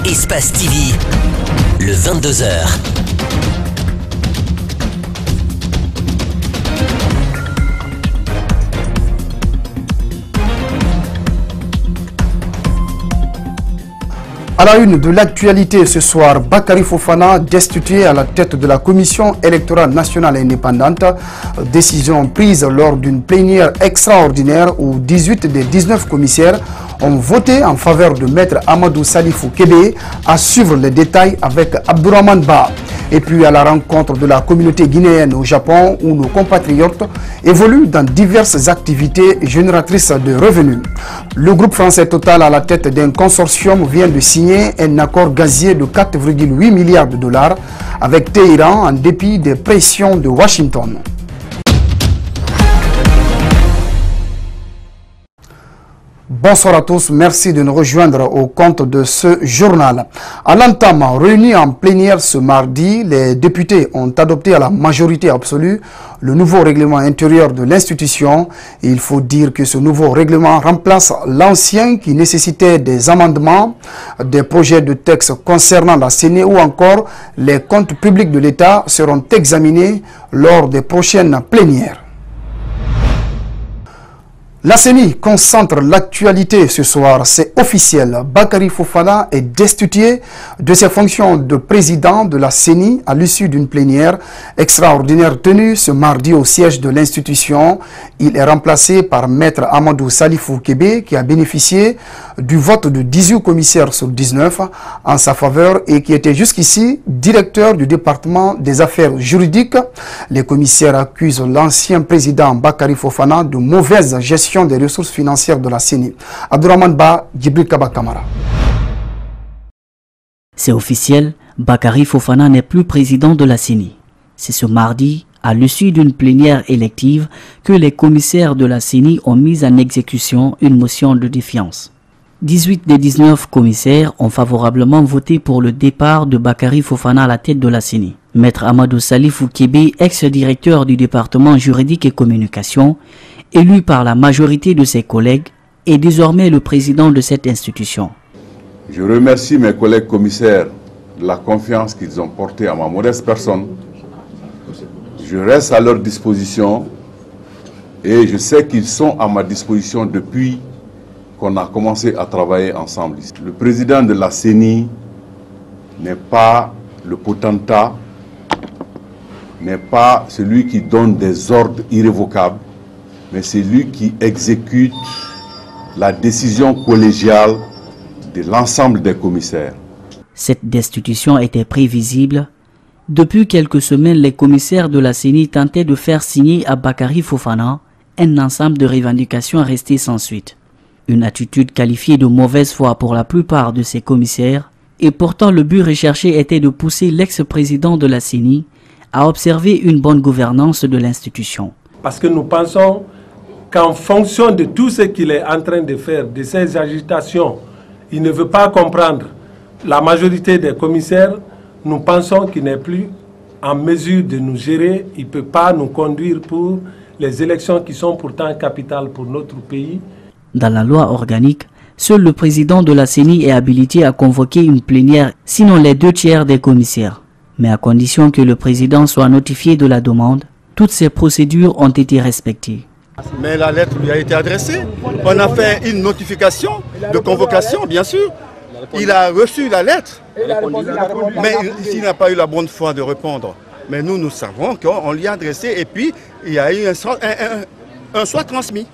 Espace TV, le 22h. À la une de l'actualité ce soir, Bakary Fofana destitué à la tête de la Commission électorale nationale indépendante. Décision prise lors d'une plénière extraordinaire où 18 des 19 commissaires ont voté en faveur de Maître Amadou Salifou Kébé. À suivre les détails avec Abdourahmane Ba. Et puis à la rencontre de la communauté guinéenne au Japon où nos compatriotes évoluent dans diverses activités génératrices de revenus. Le groupe français Total à la tête d'un consortium vient de signer un accord gazier de 4,8 milliards de dollars avec Téhéran en dépit des pressions de Washington. Bonsoir à tous, merci de nous rejoindre au compte de ce journal. À l'entame, réunis en plénière ce mardi, les députés ont adopté à la majorité absolue le nouveau règlement intérieur de l'institution. Il faut dire que ce nouveau règlement remplace l'ancien qui nécessitait des amendements, des projets de texte concernant la CENI ou encore les comptes publics de l'État seront examinés lors des prochaines plénières. La CENI concentre l'actualité ce soir, c'est officiel. Bakary Fofana est destitué de ses fonctions de président de la CENI à l'issue d'une plénière extraordinaire tenue ce mardi au siège de l'institution. Il est remplacé par Maître Amadou Salifou Kébé qui a bénéficié du vote de 18 commissaires sur 19 en sa faveur et qui était jusqu'ici directeur du département des affaires juridiques. Les commissaires accusent l'ancien président Bakary Fofana de mauvaise gestion des ressources financières de la CENI. Abdourahmane Ba, Djibril Kaba Kamara. C'est officiel, Bakary Fofana n'est plus président de la CENI. C'est ce mardi, à l'issue d'une plénière élective, que les commissaires de la CENI ont mis en exécution une motion de défiance. 18 des 19 commissaires ont favorablement voté pour le départ de Bakary Fofana à la tête de la CENI. Maître Amadou Salifou Kébé, ex-directeur du département juridique et communication, élu par la majorité de ses collègues, est désormais le président de cette institution. Je remercie mes collègues commissaires de la confiance qu'ils ont portée à ma modeste personne. Je reste à leur disposition et je sais qu'ils sont à ma disposition depuis qu'on a commencé à travailler ensemble. Le président de la CENI n'est pas le potentat, n'est pas celui qui donne des ordres irrévocables, mais c'est lui qui exécute la décision collégiale de l'ensemble des commissaires. Cette destitution était prévisible. Depuis quelques semaines, les commissaires de la CENI tentaient de faire signer à Bakary Fofana un ensemble de revendications restées sans suite. Une attitude qualifiée de mauvaise foi pour la plupart de ces commissaires, et pourtant le but recherché était de pousser l'ex-président de la CENI à observer une bonne gouvernance de l'institution. Parce que nous pensons qu'en fonction de tout ce qu'il est en train de faire, de ses agitations, il ne veut pas comprendre la majorité des commissaires. Nous pensons qu'il n'est plus en mesure de nous gérer, il ne peut pas nous conduire pour les élections qui sont pourtant capitales pour notre pays. Dans la loi organique, seul le président de la CENI est habilité à convoquer une plénière, sinon les 2/3 des commissaires. Mais à condition que le président soit notifié de la demande, toutes ces procédures ont été respectées. Mais la lettre lui a été adressée. On a fait une notification de convocation, bien sûr. Il a reçu la lettre, mais il n'a pas eu la bonne foi de répondre. Mais nous savons qu'on lui a adressé et puis il y a eu un soit transmis.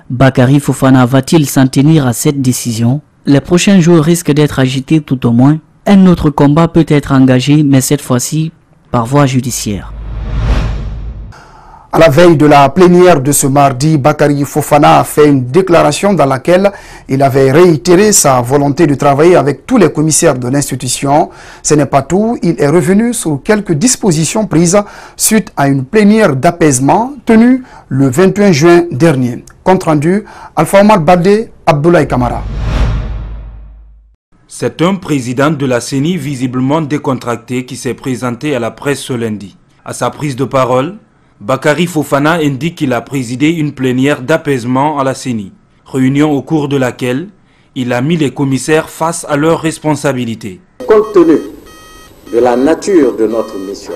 Bakary Fofana va-t-il s'en tenir à cette décision? Les prochains jours risquent d'être agités tout au moins. Un autre combat peut être engagé, mais cette fois-ci par voie judiciaire. À la veille de la plénière de ce mardi, Bakary Fofana a fait une déclaration dans laquelle il avait réitéré sa volonté de travailler avec tous les commissaires de l'institution. Ce n'est pas tout, il est revenu sur quelques dispositions prises suite à une plénière d'apaisement tenue le 21 juin dernier. Compte rendu, Alpha Omar Baldé, Abdoulaye Kamara. C'est un président de la CENI visiblement décontracté qui s'est présenté à la presse ce lundi. À sa prise de parole, Bakary Fofana indique qu'il a présidé une plénière d'apaisement à la CENI, réunion au cours de laquelle Il a mis les commissaires face à leurs responsabilités. Compte tenu de la nature de notre mission,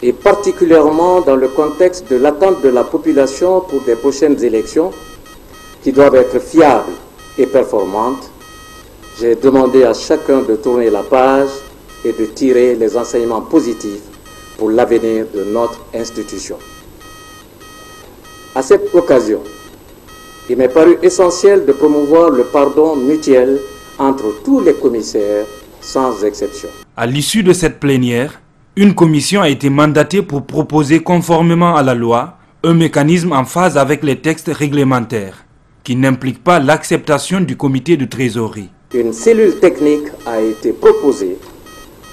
et particulièrement dans le contexte de l'attente de la population pour des prochaines élections qui doivent être fiables et performantes, j'ai demandé à chacun de tourner la page et de tirer les enseignements positifs pour l'avenir de notre institution. À cette occasion, il m'est paru essentiel de promouvoir le pardon mutuel entre tous les commissaires, sans exception. À l'issue de cette plénière, une commission a été mandatée pour proposer conformément à la loi un mécanisme en phase avec les textes réglementaires qui n'implique pas l'acceptation du comité de trésorerie. Une cellule technique a été proposée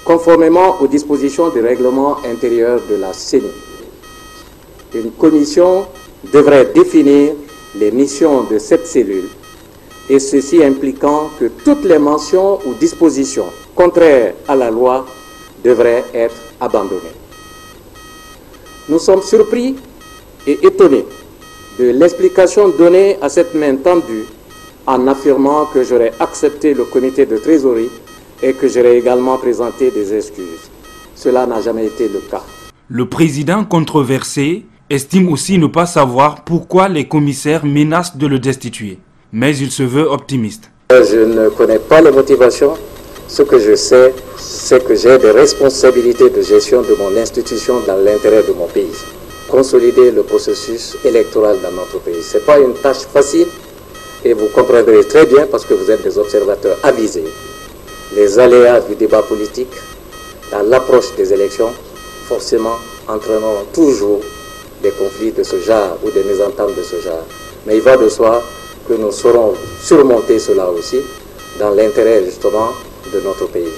conformément aux dispositions du règlement intérieur de la CENI. Une commission devrait définir les missions de cette cellule, et ceci impliquant que toutes les mentions ou dispositions contraires à la loi devraient être abandonnées. Nous sommes surpris et étonnés de l'explication donnée à cette main tendue en affirmant que j'aurais accepté le comité de trésorerie et que j'aurais également présenté des excuses. Cela n'a jamais été le cas. Le président controversé estime aussi ne pas savoir pourquoi les commissaires menacent de le destituer, mais il se veut optimiste. Je ne connais pas les motivations. Ce que je sais, c'est que j'ai des responsabilités de gestion de mon institution dans l'intérêt de mon pays. Consolider le processus électoral dans notre pays, ce n'est pas une tâche facile et vous comprendrez très bien, parce que vous êtes des observateurs avisés, les aléas du débat politique, dans l'approche des élections, forcément entraîneront toujours des conflits de ce genre ou des mésententes de ce genre. Mais il va de soi que nous saurons surmonter cela aussi dans l'intérêt justement de notre pays.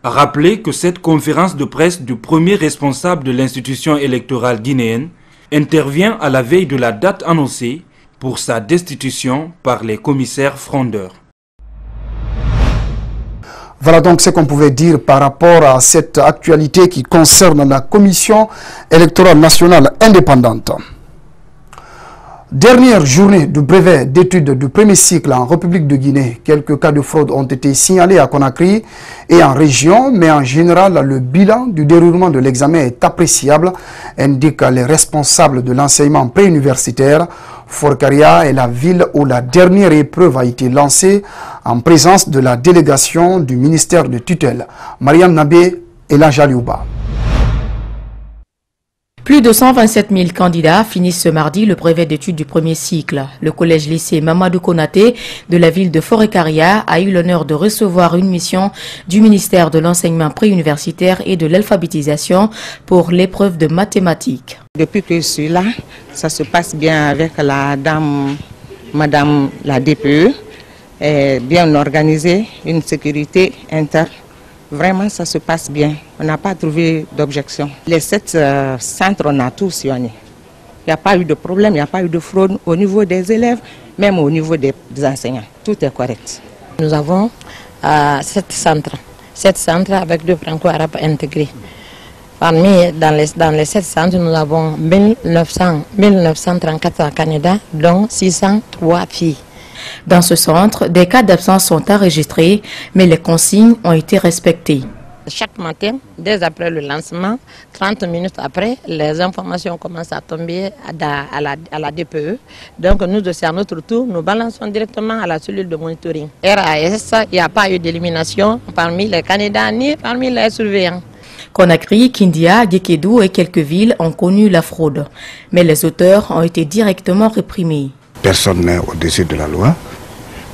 Rappelez que cette conférence de presse du premier responsable de l'institution électorale guinéenne intervient à la veille de la date annoncée pour sa destitution par les commissaires frondeurs. Voilà donc ce qu'on pouvait dire par rapport à cette actualité qui concerne la Commission électorale nationale indépendante. Dernière journée du brevet d'études du premier cycle en République de Guinée. Quelques cas de fraude ont été signalés à Conakry et en région, mais en général, le bilan du déroulement de l'examen est appréciable, indiquent les responsables de l'enseignement préuniversitaire. Forcaria est la ville où la dernière épreuve a été lancée en présence de la délégation du ministère de tutelle. Mariam Nabé et la Jaliouba. Plus de 127 000 candidats finissent ce mardi le brevet d'études du premier cycle. Le collège-lycée Mamadou Konaté de la ville de Forcaria a eu l'honneur de recevoir une mission du ministère de l'enseignement préuniversitaire et de l'alphabétisation pour l'épreuve de mathématiques. Depuis que je suis là, ça se passe bien avec la dame, madame la DPE, bien organisée, une sécurité interne. Vraiment, ça se passe bien. On n'a pas trouvé d'objection. Les 7 centres, on a tous sillonné. Il n'y a pas eu de problème, il n'y a pas eu de fraude au niveau des élèves, même au niveau des enseignants. Tout est correct. Nous avons 7 centres avec 2 franco-arabes intégrés. Dans les 7 centres, nous avons 1934 candidats, dont 603 filles. Dans ce centre, des cas d'absence sont enregistrés, mais les consignes ont été respectées. Chaque matin, dès après le lancement, 30 minutes après, les informations commencent à tomber à la DPE. Donc nous aussi, à notre tour, nous balançons directement à la cellule de monitoring. RAS, il n'y a pas eu d'élimination parmi les candidats ni parmi les surveillants. Conakry, Kindia, Guékédou et quelques villes ont connu la fraude, mais les auteurs ont été directement réprimés. Personne n'est au-dessus de la loi,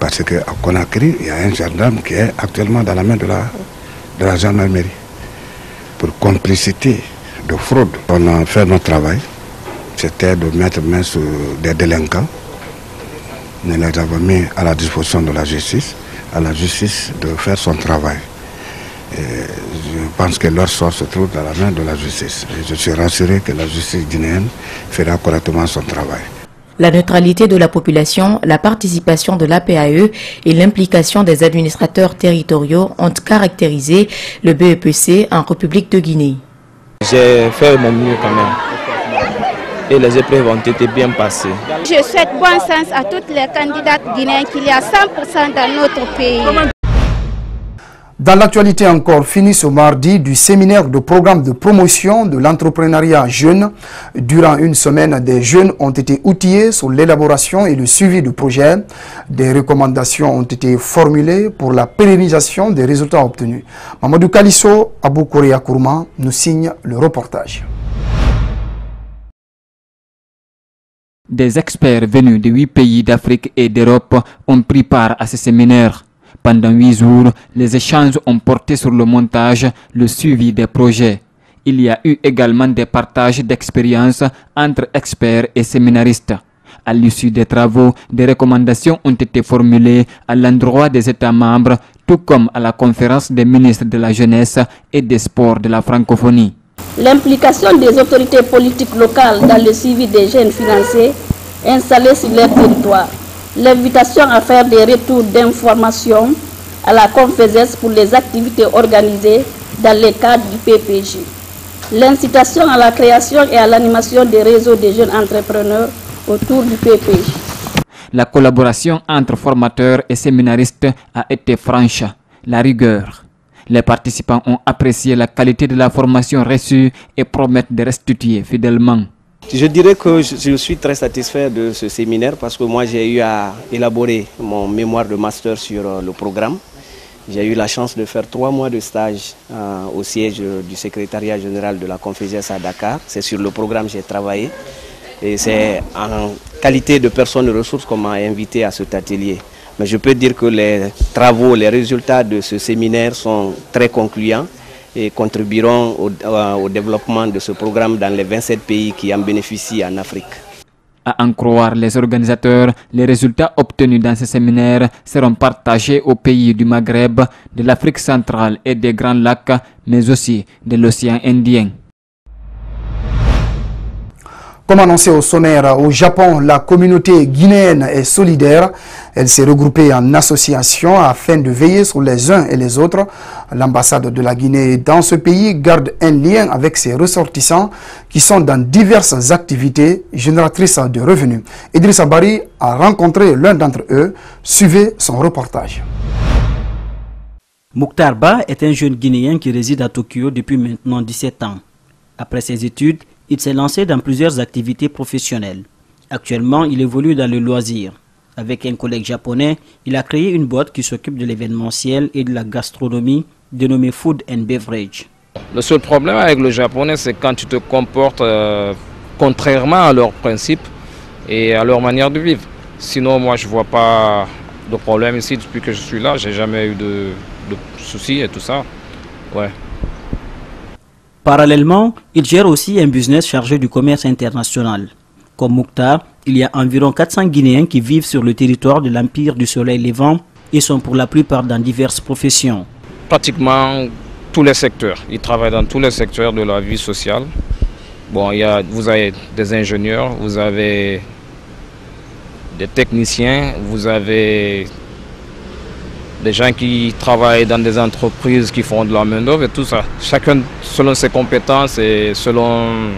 parce qu'à Conakry, il y a un gendarme qui est actuellement dans la main de la gendarmerie. Pour complicité de fraude, on a fait notre travail, c'était de mettre main sur des délinquants. Nous les avons mis à la disposition de la justice, à la justice de faire son travail. Et je pense que leur sort se trouve dans la main de la justice. Et je suis rassuré que la justice guinéenne fera correctement son travail. La neutralité de la population, la participation de l'APAE et l'implication des administrateurs territoriaux ont caractérisé le BEPC en République de Guinée. J'ai fait mon mieux quand même. et les épreuves ont été bien passées. Je souhaite bon sens à toutes les candidates guinéennes qu'il y a 100% dans notre pays. Dans l'actualité encore, fini ce mardi du séminaire de programme de promotion de l'entrepreneuriat jeune. Durant une semaine, des jeunes ont été outillés sur l'élaboration et le suivi du projet. Des recommandations ont été formulées pour la pérennisation des résultats obtenus. Mamadou Kalisso, Abou Korea Kourma nous signe le reportage. Des experts venus de 8 pays d'Afrique et d'Europe ont pris part à ce séminaire. Pendant 8 jours, les échanges ont porté sur le montage, le suivi des projets. Il y a eu également des partages d'expériences entre experts et séminaristes. À l'issue des travaux, des recommandations ont été formulées à l'endroit des États membres, tout comme à la conférence des ministres de la jeunesse et des sports de la francophonie. L'implication des autorités politiques locales dans le suivi des jeunes financiers installés sur leur territoire. L'invitation à faire des retours d'informations à la CONFESES pour les activités organisées dans le cadre du PPJ. L'incitation à la création et à l'animation des réseaux des jeunes entrepreneurs autour du PPJ. La collaboration entre formateurs et séminaristes a été franche. La rigueur. Les participants ont apprécié la qualité de la formation reçue et promettent de restituer fidèlement. Je dirais que je suis très satisfait de ce séminaire parce que moi j'ai eu à élaborer mon mémoire de master sur le programme. J'ai eu la chance de faire 3 mois de stage au siège du secrétariat général de la CONFESES à Dakar. C'est sur le programme que j'ai travaillé et c'est en qualité de personne ressource qu'on m'a invité à cet atelier. Mais je peux dire que les travaux, les résultats de ce séminaire sont très concluants et contribueront au développement de ce programme dans les 27 pays qui en bénéficient en Afrique. À en croire les organisateurs, les résultats obtenus dans ce séminaire seront partagés aux pays du Maghreb, de l'Afrique centrale et des Grands Lacs, mais aussi de l'océan Indien. Comme annoncé au sommaire, au Japon, la communauté guinéenne est solidaire. Elle s'est regroupée en association afin de veiller sur les uns et les autres. L'ambassade de la Guinée dans ce pays garde un lien avec ses ressortissants qui sont dans diverses activités génératrices de revenus. Idrissa Bari a rencontré l'un d'entre eux. Suivez son reportage. Mokhtar Ba est un jeune Guinéen qui réside à Tokyo depuis maintenant 17 ans. Après ses études, il s'est lancé dans plusieurs activités professionnelles. Actuellement, il évolue dans le loisir. Avec un collègue japonais, il a créé une boîte qui s'occupe de l'événementiel et de la gastronomie, dénommée Food and Beverage. Le seul problème avec le japonais, c'est quand tu te comportes contrairement à leurs principes et à leur manière de vivre. Sinon, moi, je ne vois pas de problème ici depuis que je suis là. Je n'ai jamais eu de soucis et tout ça. Ouais. Parallèlement, il gère aussi un business chargé du commerce international. Comme Mokhtar, il y a environ 400 Guinéens qui vivent sur le territoire de l'Empire du Soleil Levant et sont pour la plupart dans diverses professions. Pratiquement tous les secteurs. Ils travaillent dans tous les secteurs de la vie sociale. Bon, vous avez des ingénieurs, vous avez des techniciens, vous avez des gens qui travaillent dans des entreprises qui font de la main-d'œuvre et tout ça. Chacun selon ses compétences et selon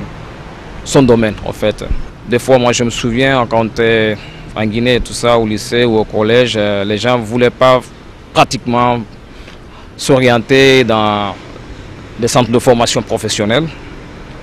son domaine, en fait. Des fois, moi, je me souviens, quand j'étais en Guinée et tout ça, au lycée ou au collège, les gens ne voulaient pas pratiquement s'orienter dans des centres de formation professionnelle.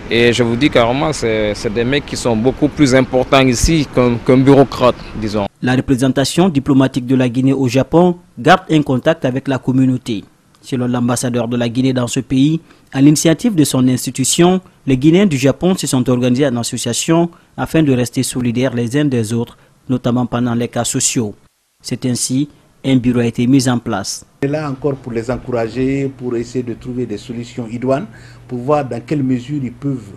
Et je vous dis carrément, c'est des mecs qui sont beaucoup plus importants ici qu'un bureaucrate, disons. La représentation diplomatique de la Guinée au Japon garde un contact avec la communauté. Selon l'ambassadeur de la Guinée dans ce pays, à l'initiative de son institution, les Guinéens du Japon se sont organisés en association afin de rester solidaires les uns des autres, notamment pendant les cas sociaux. C'est ainsi un bureau a été mis en place. Et là encore pour les encourager, pour essayer de trouver des solutions idoines, pour voir dans quelle mesure ils peuvent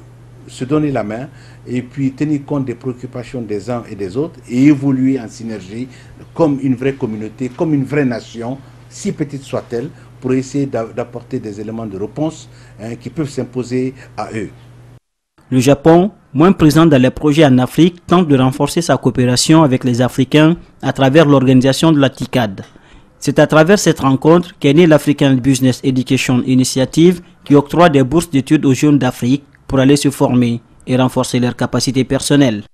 se donner la main et puis tenir compte des préoccupations des uns et des autres et évoluer en synergie comme une vraie communauté, comme une vraie nation, si petite soit-elle, pour essayer d'apporter des éléments de réponse qui peuvent s'imposer à eux. Le Japon, moins présent dans les projets en Afrique, tente de renforcer sa coopération avec les Africains à travers l'organisation de la TICAD. C'est à travers cette rencontre qu'est née l'African Business Education Initiative qui octroie des bourses d'études aux jeunes d'Afrique pour aller se former et renforcer leurs capacités personnelles.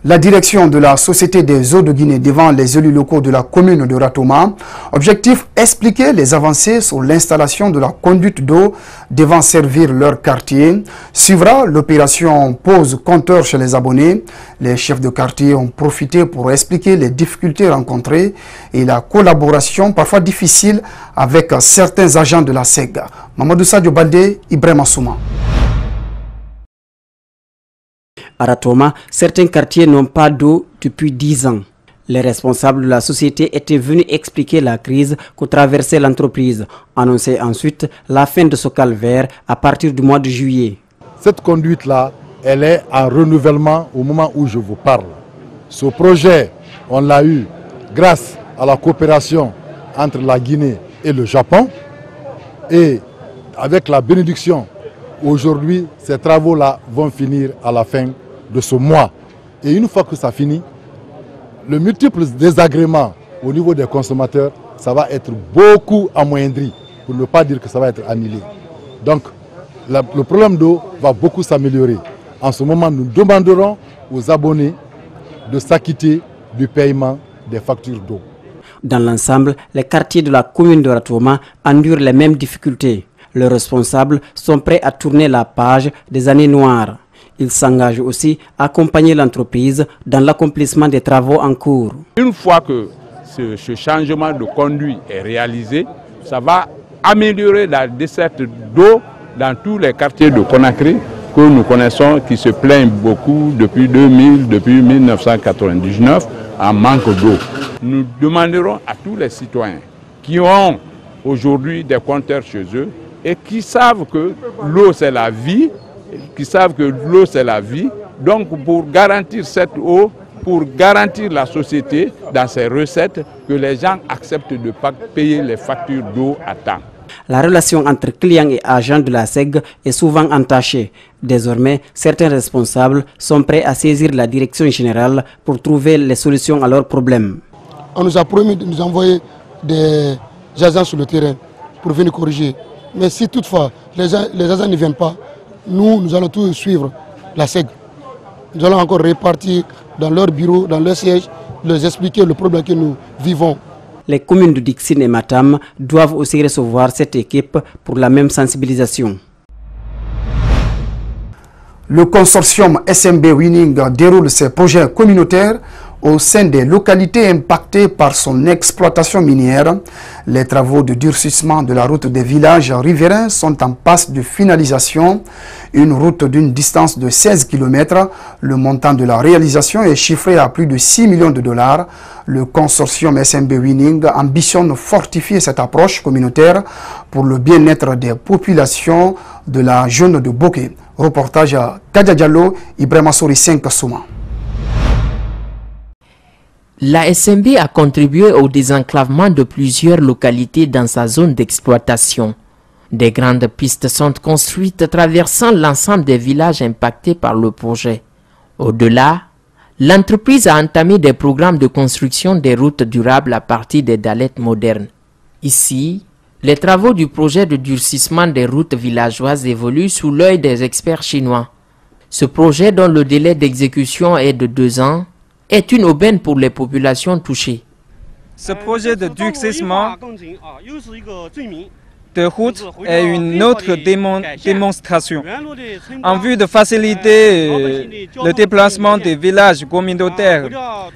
La direction de la Société des eaux de Guinée devant les élus locaux de la commune de Ratoma. Objectif, expliquer les avancées sur l'installation de la conduite d'eau devant servir leur quartier. Suivra l'opération pose compteur chez les abonnés. Les chefs de quartier ont profité pour expliquer les difficultés rencontrées et la collaboration parfois difficile avec certains agents de la SEG. Mamadou Sadio Baldé, Ibrahima Souma. À Ratoma, certains quartiers n'ont pas d'eau depuis 10 ans. Les responsables de la société étaient venus expliquer la crise que traversait l'entreprise, annoncer ensuite la fin de ce calvaire à partir du mois de juillet. Cette conduite-là, elle est en renouvellement au moment où je vous parle. Ce projet, on l'a eu grâce à la coopération entre la Guinée et le Japon. Et avec la bénédiction, aujourd'hui, ces travaux-là vont finir à la fin de ce mois. Et une fois que ça finit, le multiple désagrément au niveau des consommateurs, ça va être beaucoup amoindri, pour ne pas dire que ça va être annulé. Donc, le problème d'eau va beaucoup s'améliorer. En ce moment, nous demanderons aux abonnés de s'acquitter du paiement des factures d'eau. Dans l'ensemble, les quartiers de la commune de Ratoma endurent les mêmes difficultés. Les responsables sont prêts à tourner la page des années noires. Ils s'engagent aussi à accompagner l'entreprise dans l'accomplissement des travaux en cours. Une fois que ce changement de conduit est réalisé, ça va améliorer la desserte d'eau dans tous les quartiers de Conakry que nous connaissons, qui se plaignent beaucoup depuis 1999 en manque d'eau. Nous demanderons à tous les citoyens qui ont aujourd'hui des compteurs chez eux et qui savent que l'eau c'est la vie, donc pour garantir cette eau, pour garantir la société dans ses recettes, que les gens acceptent de payer les factures d'eau à temps. La relation entre clients et agents de la SEG est souvent entachée. Désormais, certains responsables sont prêts à saisir la direction générale pour trouver les solutions à leurs problèmes. On nous a promis de nous envoyer des agents sur le terrain pour venir corriger. Mais si toutefois les agents ne viennent pas, nous allons tous suivre la SEG. Nous allons encore répartir dans leur bureau, dans leur siège, leur expliquer le problème que nous vivons. Les communes de Dixine et Matam doivent aussi recevoir cette équipe pour la même sensibilisation. Le consortium SMB Winning déroule ses projets communautaires au sein des localités impactées par son exploitation minière. Les travaux de durcissement de la route des villages riverains sont en passe de finalisation. Une route d'une distance de 16 km. Le montant de la réalisation est chiffré à plus de 6 millions de dollars. Le consortium SMB Winning ambitionne fortifier cette approche communautaire pour le bien-être des populations de la zone de Bokeh. Reportage à Kadia Diallo, Ibrahima Souri 5 Souma. La SMB a contribué au désenclavement de plusieurs localités dans sa zone d'exploitation. Des grandes pistes sont construites traversant l'ensemble des villages impactés par le projet. Au-delà, l'entreprise a entamé des programmes de construction des routes durables à partir des dallettes modernes. Ici, les travaux du projet de durcissement des routes villageoises évoluent sous l'œil des experts chinois. Ce projet, dont le délai d'exécution est de 2 ans, est une aubaine pour les populations touchées. Ce projet de durcissement de route est une autre démonstration. En vue de faciliter le déplacement des villages communautaires,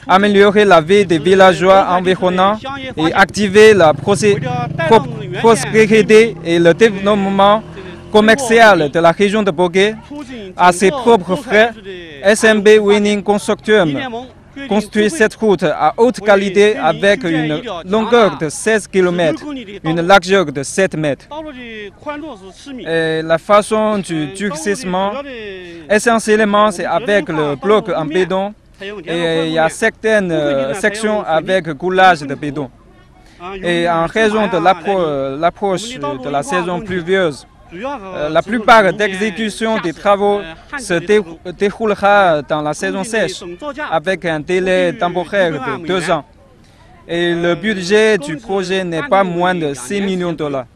améliorer la vie des villageois environnants et activer la prospérité et le développement commercial de la région de Bokeh, à ses propres frais, SMB Winning Consortium construit cette route à haute qualité avec une longueur de 16 km, une largeur de 7 mètres. Et la façon du durcissement, essentiellement, c'est avec le bloc en béton et il y a certaines sections avec coulage de béton. Et en raison de l'approche de la saison pluvieuse, la plupart d'exécution des travaux se déroulera dans la saison sèche avec un délai temporaire de 2 ans. Et le budget du projet n'est pas moins de 6 millions de dollars.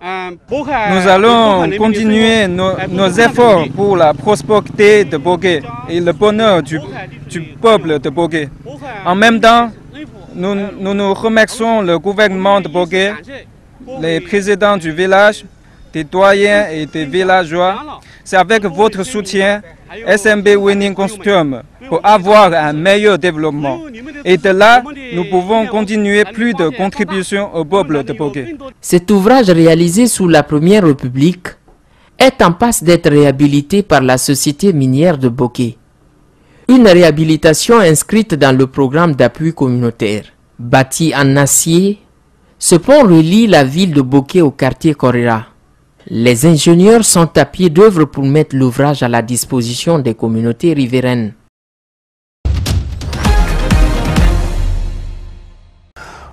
Nous allons continuer nos efforts pour la prospérité de Boké et le bonheur du peuple de Boké. En même temps, nous remercions le gouvernement de Boké, les présidents du village, des doyens et des villageois. C'est avec votre soutien, SMB Winning Consortium, pour avoir un meilleur développement. Et de là, nous pouvons continuer plus de contributions au peuple de Boké. Cet ouvrage réalisé sous la Première République est en passe d'être réhabilité par la Société minière de Boké. Une réhabilitation inscrite dans le programme d'appui communautaire. Bâti en acier, ce pont relie la ville de Boké au quartier Korera. Les ingénieurs sont à pied d'œuvre pour mettre l'ouvrage à la disposition des communautés riveraines.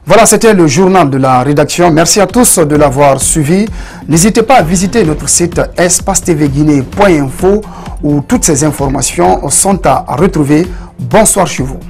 Voilà, c'était le journal de la rédaction. Merci à tous de l'avoir suivi. N'hésitez pas à visiter notre site espacetvguinée.info où toutes ces informations sont à retrouver. Bonsoir chez vous.